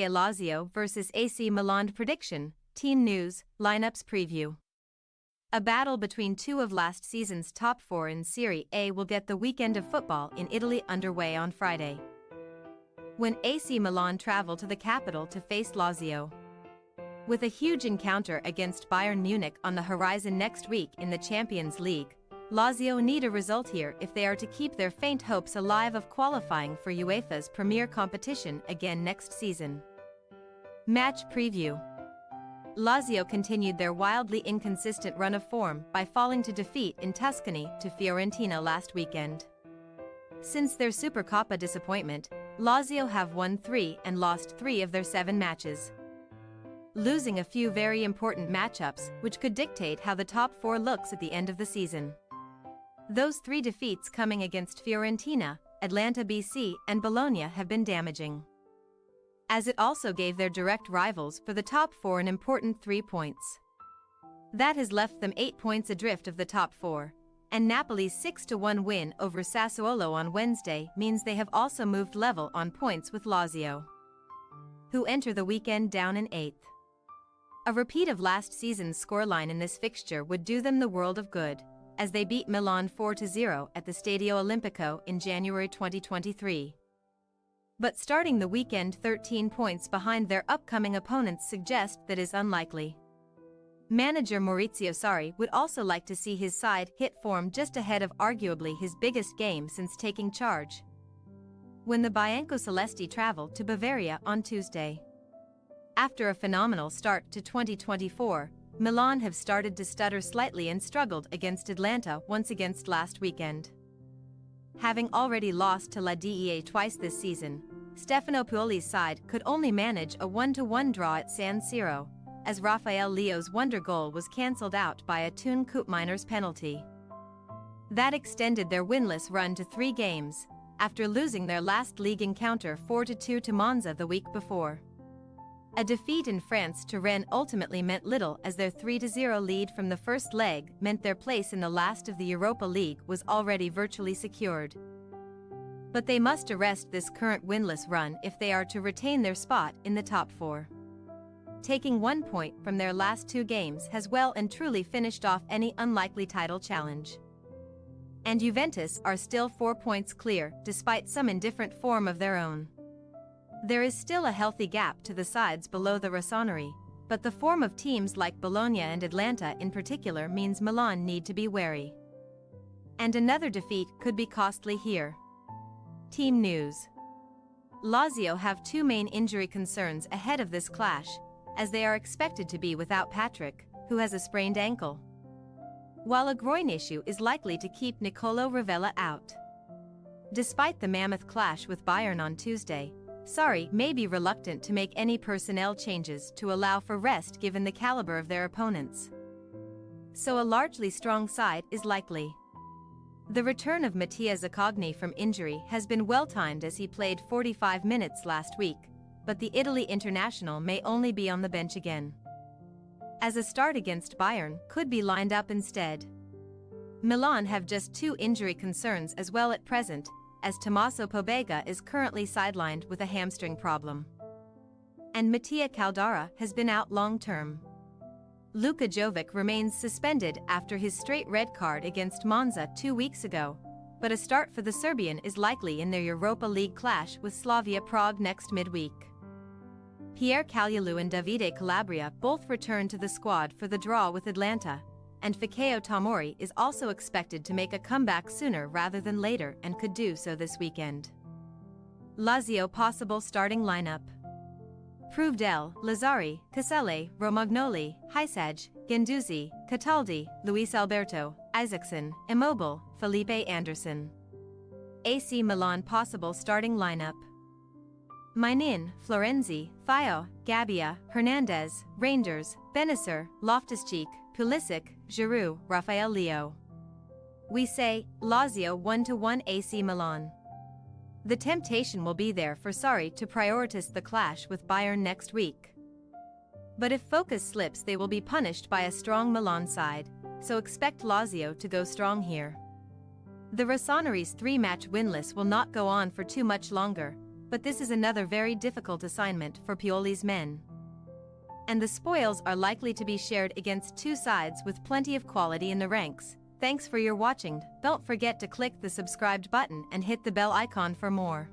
A Lazio vs AC Milan prediction, team news, lineups preview. A battle between two of last season's top four in Serie A will get the weekend of football in Italy underway on Friday, when AC Milan travel to the capital to face Lazio. With a huge encounter against Bayern Munich on the horizon next week in the Champions League, Lazio need a result here if they are to keep their faint hopes alive of qualifying for UEFA's premier competition again next season. Match preview. Lazio continued their wildly inconsistent run of form by falling to defeat in Tuscany to Fiorentina last weekend. Since their Supercoppa disappointment, Lazio have won 3 and lost 3 of their 7 matches, losing a few very important matchups which could dictate how the top 4 looks at the end of the season. Those 3 defeats coming against Fiorentina, Atalanta BC and Bologna have been damaging, as it also gave their direct rivals for the top 4 an important 3 points. That has left them 8 points adrift of the top 4, and Napoli's 6-1 win over Sassuolo on Wednesday means they have also moved level on points with Lazio, who enter the weekend down in 8th. A repeat of last season's scoreline in this fixture would do them the world of good, as they beat Milan 4-0 at the Stadio Olimpico in January 2023. But starting the weekend 13 points behind their upcoming opponents suggest that is unlikely. Manager Maurizio Sarri would also like to see his side hit form just ahead of arguably his biggest game since taking charge, when the Biancocelesti travel to Bavaria on Tuesday. After a phenomenal start to 2024, Milan have started to stutter slightly and struggled against Atalanta once against last weekend. Having already lost to La Dea twice this season, Stefano Pioli's side could only manage a 1-1 draw at San Siro, as Rafael Leao's wonder goal was cancelled out by a Toon Koopmeiners penalty. That extended their winless run to 3 games, after losing their last league encounter 4-2 to Monza the week before. A defeat in France to Rennes ultimately meant little, as their 3-0 lead from the first leg meant their place in the last of the Europa League was already virtually secured. But they must arrest this current winless run if they are to retain their spot in the top 4. Taking 1 point from their last 2 games has well and truly finished off any unlikely title challenge. And Juventus are still 4 points clear, despite some indifferent form of their own. There is still a healthy gap to the sides below the Rossoneri, but the form of teams like Bologna and Atalanta in particular means Milan need to be wary. And another defeat could be costly here. Team news. Lazio have 2 main injury concerns ahead of this clash, as they are expected to be without Patrick, who has a sprained ankle, while a groin issue is likely to keep Nicolo Ravella out. Despite the mammoth clash with Bayern on Tuesday, Sarri may be reluctant to make any personnel changes to allow for rest given the caliber of their opponents, so a largely strong side is likely. The return of Mattia Zaccagni from injury has been well-timed, as he played 45 minutes last week, but the Italy international may only be on the bench again, as a start against Bayern could be lined up instead. Milan have just 2 injury concerns as well at present, as Tommaso Pobega is currently sidelined with a hamstring problem, and Mattia Caldara has been out long-term. Luka Jovic remains suspended after his straight red card against Monza 2 weeks ago, but a start for the Serbian is likely in their Europa League clash with Slavia Prague next midweek. Pierre Kalulu and Davide Calabria both return to the squad for the draw with Atalanta, and Fikayo Tomori is also expected to make a comeback sooner rather than later and could do so this weekend. Lazio possible starting lineup. Provedel, Lazzari, Casale, Romagnoli, Hysaj, Guendouzi, Cataldi, Luis Alberto, Isaacson, Immobile, Felipe Anderson. AC Milan possible starting lineup. Mainin, Florenzi, Fio, Gabbia, Hernandez, Reinders, Benacer, Loftus-Cheek, Pulisic, Giroud, Rafael Leao. We say, Lazio 1-1 AC Milan. The temptation will be there for Sarri to prioritize the clash with Bayern next week. But if focus slips, they will be punished by a strong Milan side, so expect Lazio to go strong here. The Rossoneri's 3-match winless will not go on for too much longer, but this is another very difficult assignment for Pioli's men. And the spoils are likely to be shared against two sides with plenty of quality in the ranks. Thanks for your watching. Don't forget to click the subscribed button and hit the bell icon for more.